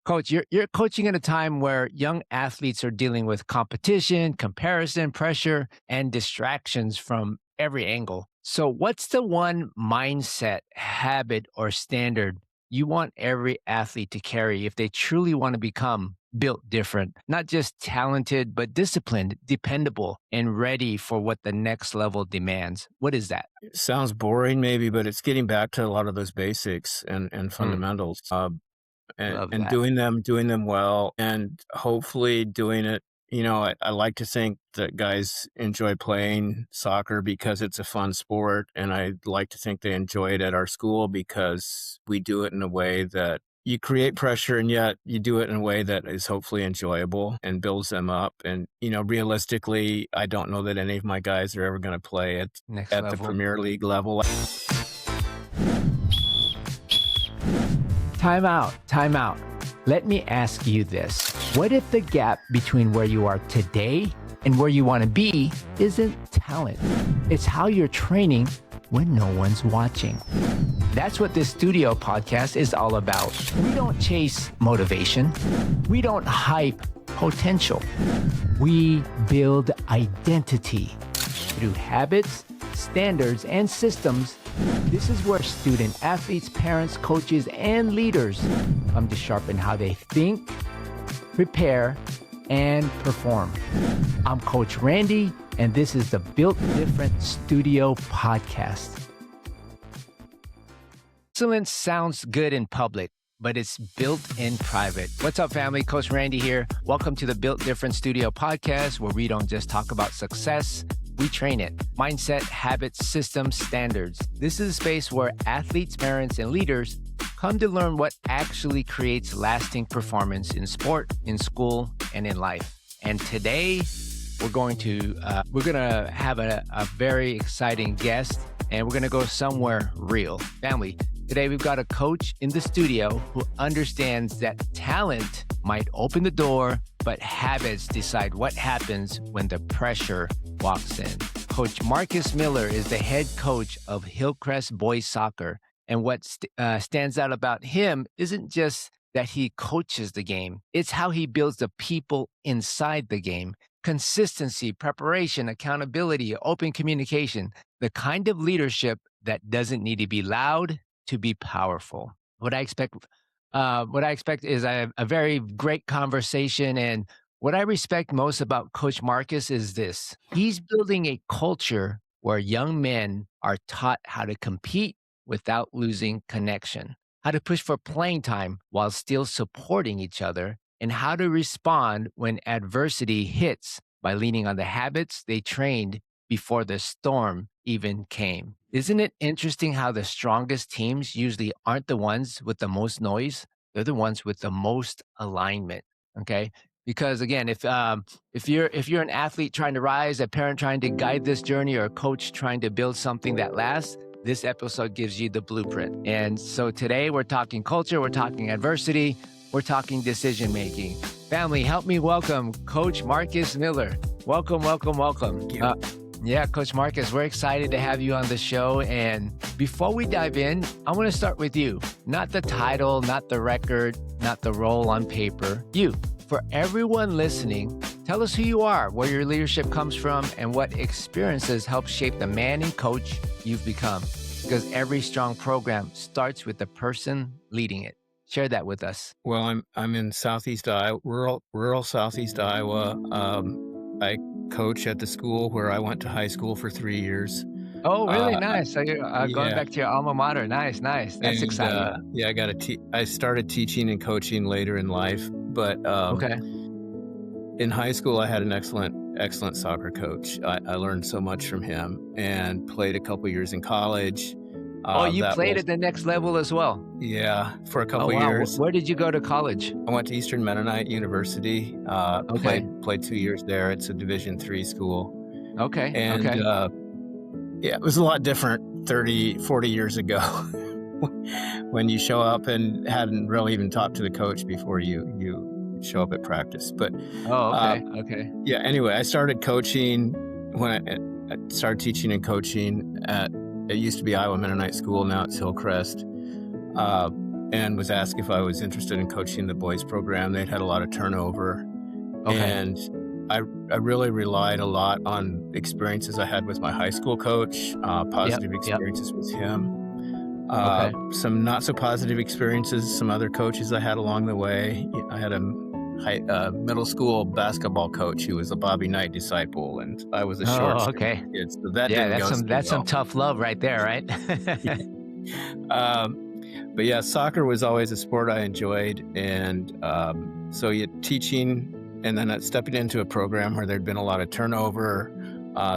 Coach, you're coaching at a time where young athletes are dealing with competition, comparison, pressure, and distractions from every angle. So what's the one mindset, habit, or standard you want every athlete to carry if they truly want to become built different, not just talented, but disciplined, dependable, and ready for what the next level demands? What is that? It sounds boring maybe, but it's getting back to a lot of those basics and fundamentals. Love And that. doing them well, and hopefully doing it. I like to think that guys enjoy playing soccer because it's a fun sport, and I like to think they enjoy it at our school because we do it in a way that you create pressure, and yet you do it in a way that is hopefully enjoyable and builds them up. And, realistically, I don't know that any of my guys are ever going to play Next at the level. Premier League level. Time out. Let me ask you this. What if the gap between where you are today and where you want to be isn't talent? It's how you're training when no one's watching. That's what this studio podcast is all about. We don't chase motivation. We don't hype potential. We build identity through habits, standards, and systems. This is where student athletes, parents, coaches, and leaders come to sharpen how they think, prepare, and perform. I'm Coach Randy, and this is the Built Different Studio Podcast. Excellence sounds good in public, but it's built in private. What's up, family? Coach Randy here. Welcome to the Built Different Studio Podcast, where we don't just talk about success, we train it. Mindset, habits, systems, standards. This is a space where athletes, parents, and leaders come to learn what actually creates lasting performance in sport, in school, and in life. And today, we're going to have a very exciting guest, and we're going to go somewhere real. Family, today we've got a coach in the studio who understands that talent might open the door, but habits decide what happens when the pressure walks in. Coach Marcus Miller is the head coach of Hillcrest boys soccer. And what stands out about him isn't just that he coaches the game. It's how he builds the people inside the game. Consistency, preparation, accountability, open communication, the kind of leadership that doesn't need to be loud to be powerful. What I expect is a very great conversation. And what I respect most about Coach Marcus is this. He's building a culture where young men are taught how to compete without losing connection, how to push for playing time while still supporting each other, and how to respond when adversity hits by leaning on the habits they trained before the storm even came. Isn't it interesting how the strongest teams usually aren't the ones with the most noise? They're the ones with the most alignment, okay? Because again, if you're an athlete trying to rise, a parent trying to guide this journey, or a coach trying to build something that lasts, this episode gives you the blueprint. And so today we're talking culture, we're talking adversity, we're talking decision-making. Family, help me welcome Coach Marcus Miller. Welcome. Thank you. Yeah, Coach Marcus, we're excited to have you on the show. And before we dive in, I want to start with you. Not the title, not the record, not the role on paper. You. For everyone listening, tell us who you are, where your leadership comes from, and what experiences help shape the man and coach you've become. Because every strong program starts with the person leading it. Share that with us. Well, I'm in Southeast Iowa, rural Southeast Iowa. I coach at the school where I went to high school for 3 years. Oh, really? Nice. So you're going Yeah. back to your alma mater. Nice. That's exciting. Yeah, I started teaching and coaching later in life, but Okay. in high school I had an excellent soccer coach. I learned so much from him, and played a couple years in college. You played at the next level as well? Yeah, for a couple wow. years. Where did you go to college? I went to Eastern Mennonite University. Okay. Played 2 years there. It's a Division III school. Okay. And okay. Yeah, it was a lot different 30, 40 years ago when you show up and hadn't really even talked to the coach before you show up at practice. But okay. yeah, anyway, I started coaching when I started teaching and coaching at, it used to be Iowa Mennonite School, now it's Hillcrest. and was asked if I was interested in coaching the boys program. They'd had a lot of turnover. Okay. And I really relied a lot on experiences I had with my high school coach, positive experiences with him. Some not so positive experiences, some other coaches I had along the way. I had a middle school basketball coach who was a Bobby Knight disciple, and I was a short kid, so that didn't go so that's well. some tough love right there, right? But yeah, soccer was always a sport I enjoyed, and so teaching, and then stepping into a program where there'd been a lot of turnover,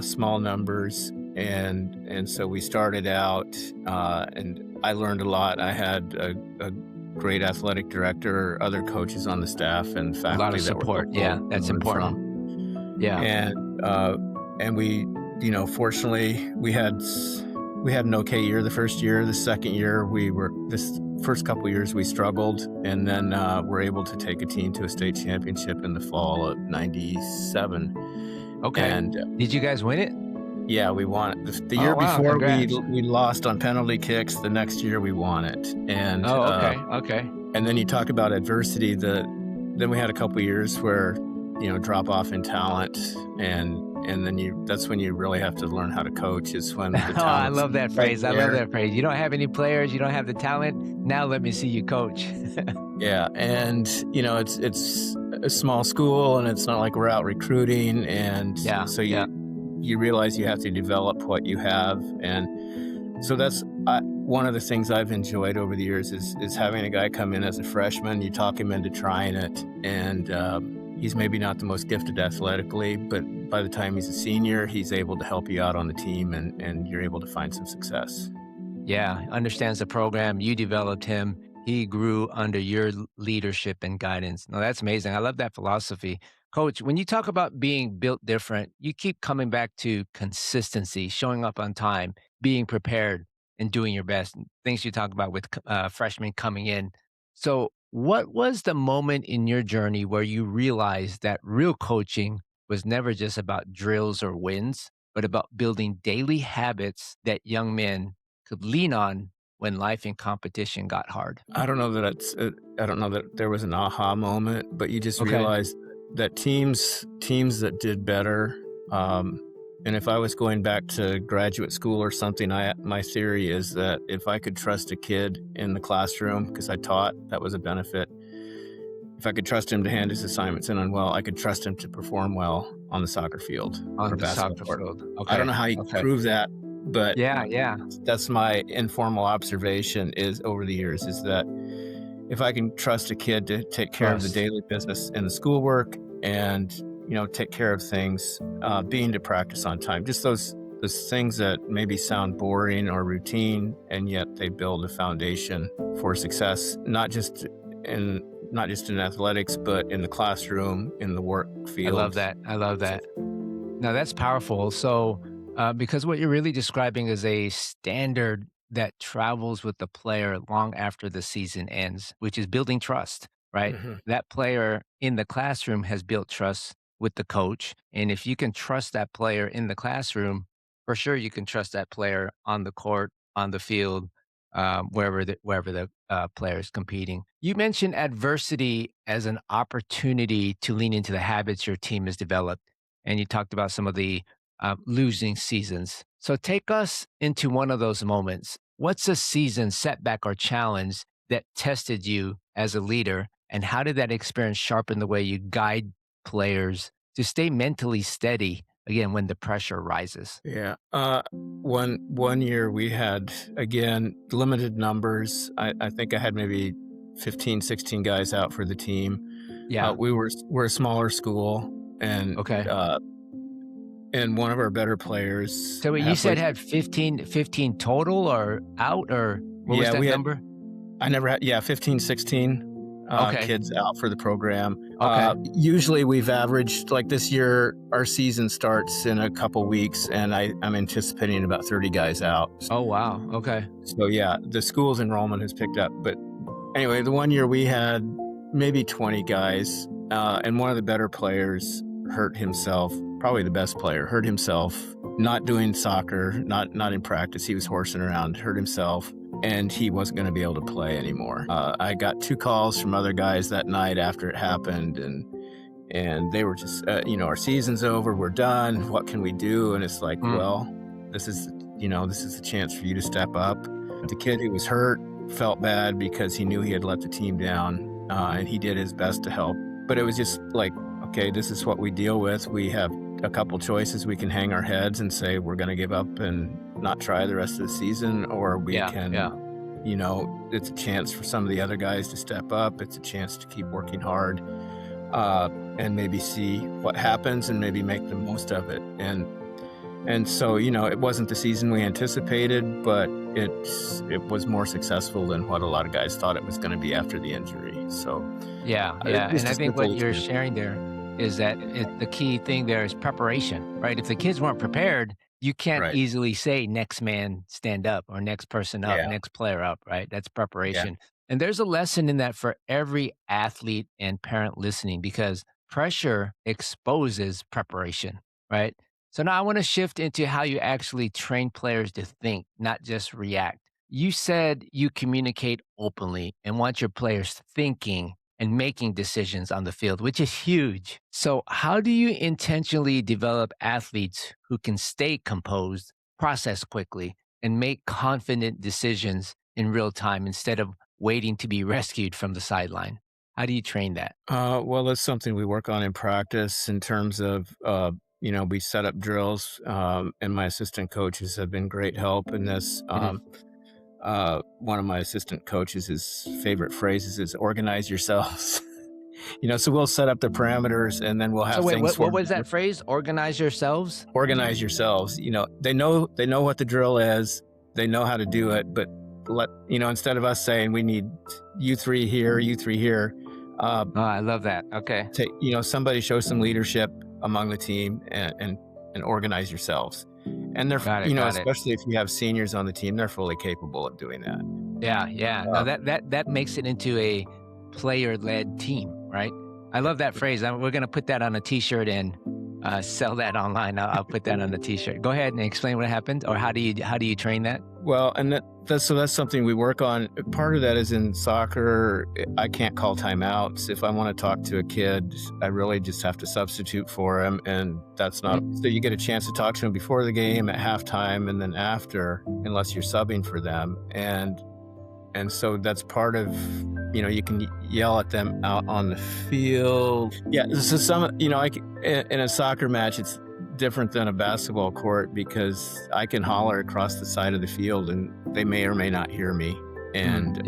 small numbers, and so we started out, and I learned a lot. I had a great athletic director, other coaches on the staff, and faculty. A lot of support. That's important. From. And we, fortunately, we had an okay year the first year. The second year, this first couple of years we struggled, and then we're able to take a team to a state championship in the fall of '97. Okay. And did you guys win it? Yeah, we won it. The year before we lost on penalty kicks. The next year we won it. And okay. And then you talk about adversity. Then we had a couple of years where drop off in talent, and then that's when you really have to learn how to coach. Is when the I love that phrase. I love that phrase. You don't have any players. You don't have the talent. Now let me see you coach. Yeah, and it's a small school, and it's not like we're out recruiting, and so you realize you have to develop what you have. And so that's one of the things I've enjoyed over the years is having a guy come in as a freshman. You talk him into trying it, and he's maybe not the most gifted athletically, but by the time he's a senior, he's able to help you out on the team, and you're able to find some success. Yeah, understands the program. You developed him. He grew under your leadership and guidance. No, that's amazing. I love that philosophy. Coach, when you talk about being built different, you keep coming back to consistency, showing up on time, being prepared, and doing your best. Things you talk about with freshmen coming in. So what was the moment in your journey where you realized that real coaching was never just about drills or wins, but about building daily habits that young men could lean on when life and competition got hard? I don't know that there was an aha moment, but you just realized that teams that did better, and if I was going back to graduate school or something, my theory is that if I could trust a kid in the classroom, because I taught, that was a benefit. If I could trust him to hand his assignments in on well, I could trust him to perform well on the soccer field or basketball field. I don't know how you prove that, but that's my informal observation is over the years is that if I can trust a kid to take care of the daily business and the schoolwork and, take care of things, being to practice on time, just those things that maybe sound boring or routine, and yet they build a foundation for success, not just in athletics, but in the classroom, in the work field. I love that. Now that's powerful. So, because what you're really describing is a standard that travels with the player long after the season ends, which is building trust, right? Mm-hmm. That player in the classroom has built trust with the coach. And if you can trust that player in the classroom, for sure you can trust that player on the court, on the field, wherever the player is competing. You mentioned adversity as an opportunity to lean into the habits your team has developed. And you talked about some of the losing seasons. So take us into one of those moments. What's a season setback or challenge that tested you as a leader? And how did that experience sharpen the way you guide players to stay mentally steady, again, when the pressure rises? Yeah. One year we had, again, limited numbers. I think I had maybe 15, 16 guys out for the team. Yeah. We're a smaller school, and and one of our better players. So you said had 15 total or out, or what was that number? I never had, 15, 16 kids out for the program. Usually we've averaged, like this year, our season starts in a couple weeks, and I'm anticipating about 30 guys out. Oh, wow. Okay. So the school's enrollment has picked up. But anyway, the one year we had maybe 20 guys, and one of the better players hurt himself. Probably the best player, hurt himself, not doing soccer, not in practice. He was horsing around, hurt himself. and he wasn't going to be able to play anymore. I got 2 calls from other guys that night after it happened, and they were just, our season's over, we're done, what can we do? And it's like, well, this is the chance for you to step up. The kid who was hurt felt bad because he knew he had let the team down, and he did his best to help. But it was just like, okay, this is what we deal with. We have a couple choices. We can hang our heads and say we're going to give up and not try the rest of the season, or we can, it's a chance for some of the other guys to step up. It's a chance to keep working hard, and maybe see what happens and maybe make the most of it. And so, it wasn't the season we anticipated, but it was more successful than what a lot of guys thought it was going to be after the injury. So, yeah. And I think what you're sharing there is that the key thing there is preparation, right? If the kids weren't prepared, you can't easily say next man stand up or next person up, next player up, right? That's preparation. Yeah. And there's a lesson in that for every athlete and parent listening, because pressure exposes preparation, right? So now I want to shift into how you actually train players to think, not just react. You said you communicate openly and want your players thinking and making decisions on the field, which is huge. So how do you intentionally develop athletes who can stay composed, process quickly, and make confident decisions in real time instead of waiting to be rescued from the sideline? How do you train that? Well, that's something we work on in practice in terms of, we set up drills, and my assistant coaches have been great help in this. One of my assistant coaches, his favorite phrases is organize yourselves. So we'll set up the parameters, and then we'll have things. What was that phrase? Organize yourselves? Organize yourselves. They know what the drill is. They know how to do it, but instead of us saying we need you 3 here, you 3 here. I love that. Okay. Somebody show some leadership among the team and organize yourselves. And they're, especially if you have seniors on the team, they're fully capable of doing that. Yeah. Now that makes it into a player-led team, right? I love that phrase. We're going to put that on a T-shirt and sell that online. I'll put that on the T-shirt. Go ahead and explain what happened, or how do you train that? Well, and that's something we work on. Part of that is in soccer. I can't call timeouts. If I want to talk to a kid, I really just have to substitute for him, and that's not. So you get a chance to talk to him before the game, at halftime, and then after, unless you're subbing for them, and so that's part of. You can yell at them out on the field. Yeah, so in a soccer match, it's different than a basketball court because I can holler across the side of the field and they may or may not hear me. And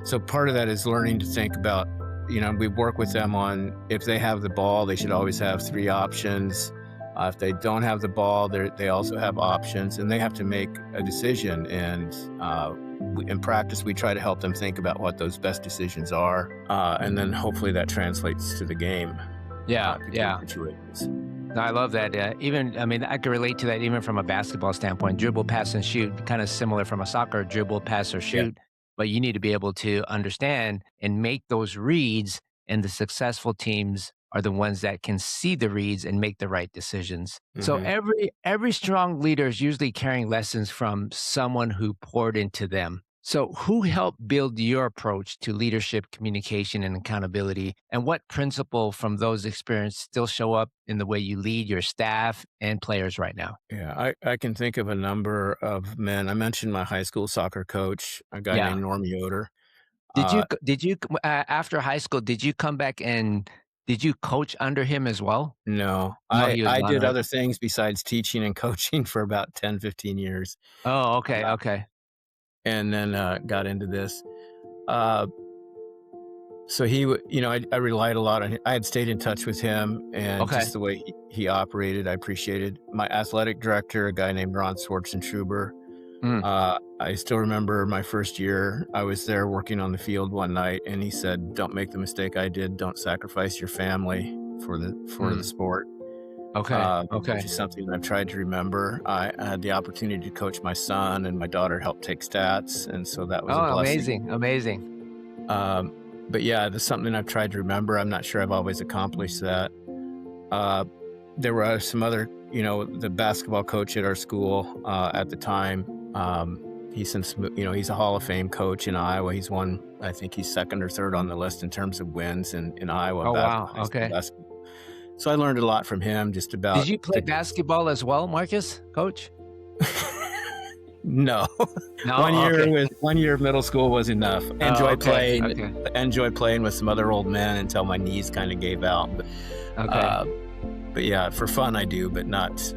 so part of that is learning to think about, we work with them on, if they have the ball, they should always have 3 options. If they don't have the ball, they also have options, and they have to make a decision. And in practice, we try to help them think about what those best decisions are, and then hopefully that translates to the game. Situations. I love that. I can relate to that even from a basketball standpoint. Dribble, pass, and shoot, kind of similar from a soccer, dribble, pass, or shoot. But you need to be able to understand and make those reads, and the successful teams are the ones that can see the reads and make the right decisions. Mm-hmm. So every strong leader is usually carrying lessons from someone who poured into them. So who helped build your approach to leadership, communication, and accountability? And what principle from those experiences still show up in the way you lead your staff and players right now? Yeah, I can think of a number of men. I mentioned my high school soccer coach, a guy named Norm Yoder. Did you after high school, did you come back and did you coach under him as well? No, I did other things besides teaching and coaching for about 10, 15 years. Oh, okay, okay. And then got into this. So he, I relied a lot on him. I had stayed in touch with him, and just the way he operated, I appreciated. My athletic director, a guy named Ron Schwartzentruber. I still remember my first year. I was there working on the field one night, and he said, "Don't make the mistake I did. Don't sacrifice your family for the sport." Which is something that I've tried to remember. I had the opportunity to coach my son, and my daughter helped take stats, and so that was a blessing. Amazing. But yeah, that's something I've tried to remember. I'm not sure I've always accomplished that. There were some other, the basketball coach at our school at the time. he's since, he's a Hall of Fame coach in Iowa. I think he's second or third on the list in terms of wins in Iowa. Oh, wow. Okay. So I learned a lot from him just about. Did you play basketball as well, Marcus, coach? No. No. One year of middle school was enough. Enjoy playing with some other old men until my knees kind of gave out. But yeah, for fun I do, but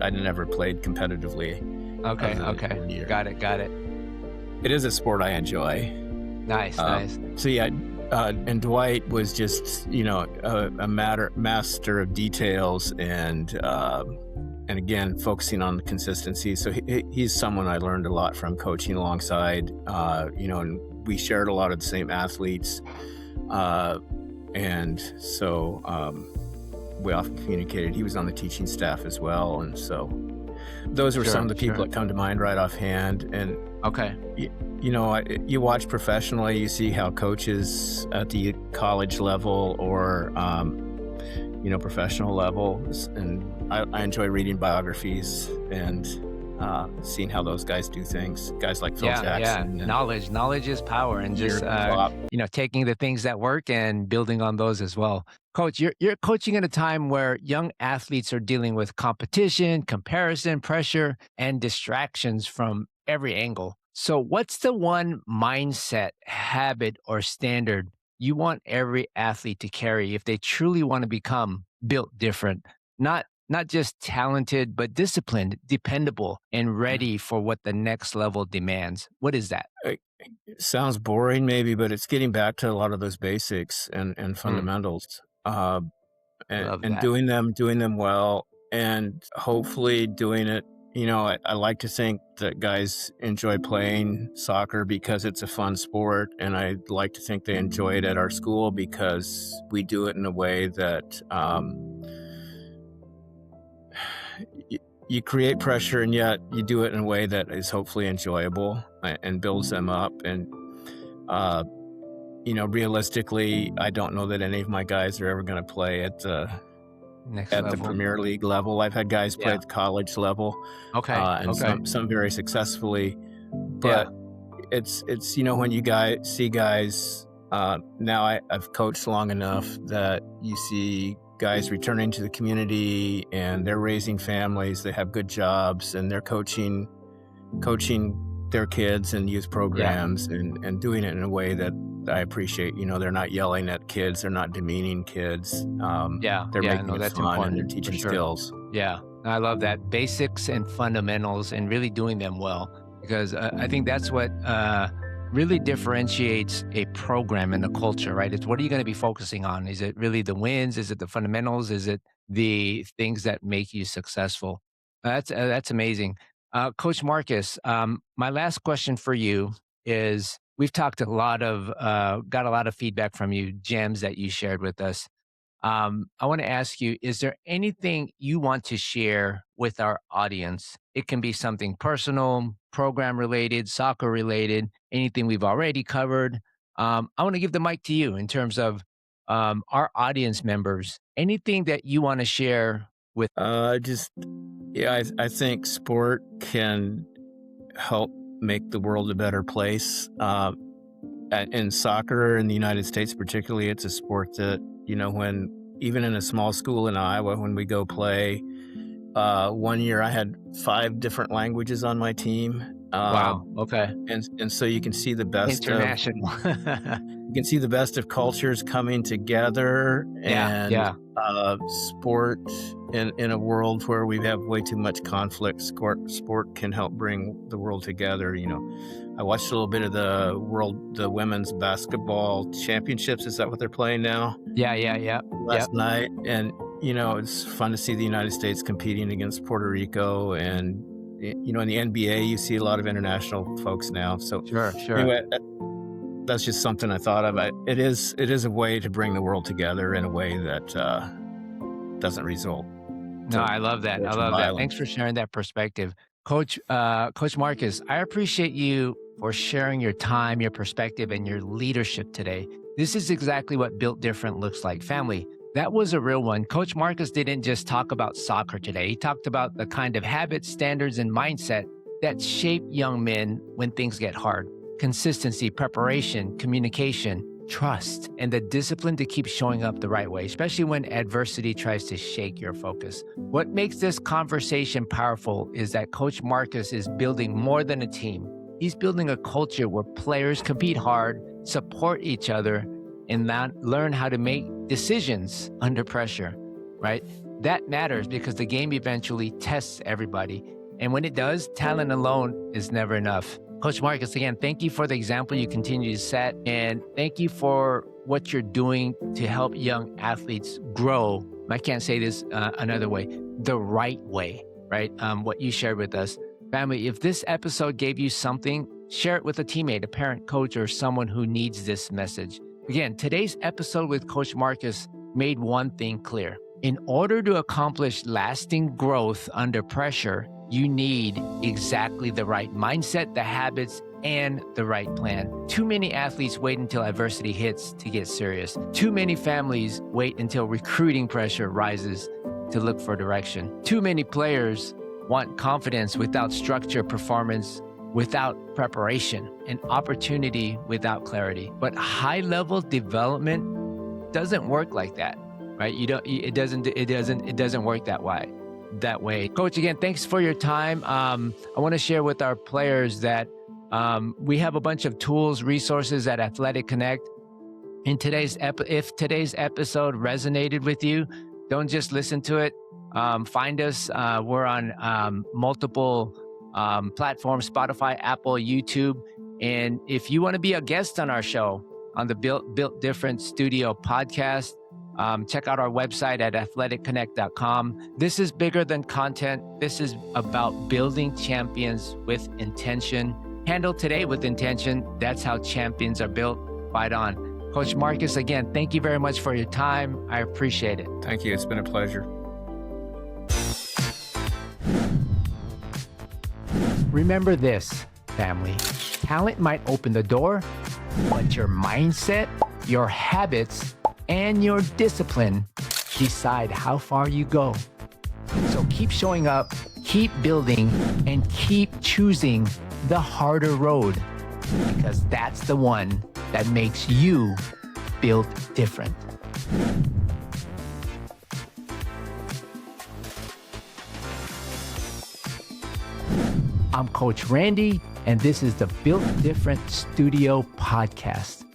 I never played competitively. Okay. Got it. It is a sport I enjoy. Nice. So yeah, and Dwight was just, a master of details and again, focusing on the consistency. So he's someone I learned a lot from coaching alongside, and we shared a lot of the same athletes. And so we often communicated. He was on the teaching staff as well. And so those were some of the people that come to mind right offhand. And you watch professionally, you see how coaches at the college level or, professional levels, and I enjoy reading biographies and seeing how those guys do things. Guys like Phil Jackson. Knowledge is power, and just taking the things that work and building on those as well. Coach, you're coaching at a time where young athletes are dealing with competition, comparison, pressure, and distractions from every angle. So what's the one mindset, habit, or standard you want every athlete to carry if they truly want to become built different? Not just talented, but disciplined, dependable, and ready for what the next level demands. What is that? It sounds boring maybe, but it's getting back to a lot of those basics and fundamentals, and doing them well, and hopefully doing it. I like to think that guys enjoy playing soccer because it's a fun sport, and I like to think they enjoy it at our school because we do it in a way that you create pressure, and yet you do it in a way that is hopefully enjoyable and builds them up. And realistically, I don't know that any of my guys are ever going to play at the Premier League level. I've had guys play at the college level, some very successfully. But it's when you see guys. Now I've coached long enough that you see guys returning to the community, and they're raising families. They have good jobs, and they're coaching their kids and youth programs, and doing it in a way that I appreciate. They're not yelling at kids. They're not demeaning kids. They're making it fun, and they're teaching skills. Yeah, I love that. Basics and fundamentals, and really doing them well, because I think that's what really differentiates a program and a culture, right? It's what are you going to be focusing on? Is it really the wins? Is it the fundamentals? Is it the things that make you successful? That's amazing. Coach Marcus, my last question for you is, we've talked got a lot of feedback from you, gems that you shared with us. I want to ask you, is there anything you want to share with our audience? It can be something personal, program related, soccer related, anything we've already covered. I want to give the mic to you in terms of our audience members. Anything that you want to share with? I think sport can help make the world a better place. In soccer in the United States particularly, it's a sport that, when even in a small school in Iowa, when we go play, one year I had 5 different languages on my team. Wow. Okay. And so you can see the best international. You can see the best of cultures coming together, and sport in a world where we have way too much conflict. Sport can help bring the world together. I watched a little bit of the women's basketball championships. Is that what they're playing now? Yeah. Last night, and it's fun to see the United States competing against Puerto Rico, and in the NBA you see a lot of international folks now. So sure. Anyway, that's just something I thought of. It is a way to bring the world together in a way that doesn't result. No, I love that. Thanks for sharing that perspective. Coach Marcus, I appreciate you for sharing your time, your perspective, and your leadership today. This is exactly what Built Different looks like. Family, that was a real one. Coach Marcus didn't just talk about soccer today. He talked about the kind of habits, standards, and mindset that shape young men when things get hard. Consistency, preparation, communication, trust, and the discipline to keep showing up the right way, especially when adversity tries to shake your focus. What makes this conversation powerful is that Coach Marcus is building more than a team. He's building a culture where players compete hard, support each other, and learn how to make decisions under pressure, right? That matters because the game eventually tests everybody. And when it does, talent alone is never enough. Coach Marcus, again, thank you for the example you continue to set. And thank you for what you're doing to help young athletes grow. I can't say this another way, the right way, right? What you shared with us. Family, if this episode gave you something, share it with a teammate, a parent, coach, or someone who needs this message. Again, today's episode with Coach Marcus made one thing clear. In order to accomplish lasting growth under pressure, you need exactly the right mindset, the habits, and the right plan. Too many athletes wait until adversity hits to get serious. Too many families wait until recruiting pressure rises to look for direction. Too many players want confidence without structure, performance without preparation, and opportunity without clarity. But high-level development doesn't work like that, right? It doesn't work that way. Coach, again, thanks for your time. I want to share with our players that we have a bunch of tools, resources at Athletic Connect. If today's episode resonated with you, don't just listen to it. Find us. We're on multiple platforms, Spotify, Apple, YouTube. And if you want to be a guest on our show, on the Built Different Studio Podcast, check out our website at athleticconnect.com. This is bigger than content. This is about building champions with intention. Handle today with intention. That's how champions are built. Fight on. Coach Marcus, again, thank you very much for your time. I appreciate it. Thank you. It's been a pleasure. Remember this, family. Talent might open the door, but your mindset, your habits, and your discipline decide how far you go. So keep showing up, keep building, and keep choosing the harder road, because that's the one that makes you built different. I'm Coach Randy, and this is the Built Different Studio Podcast.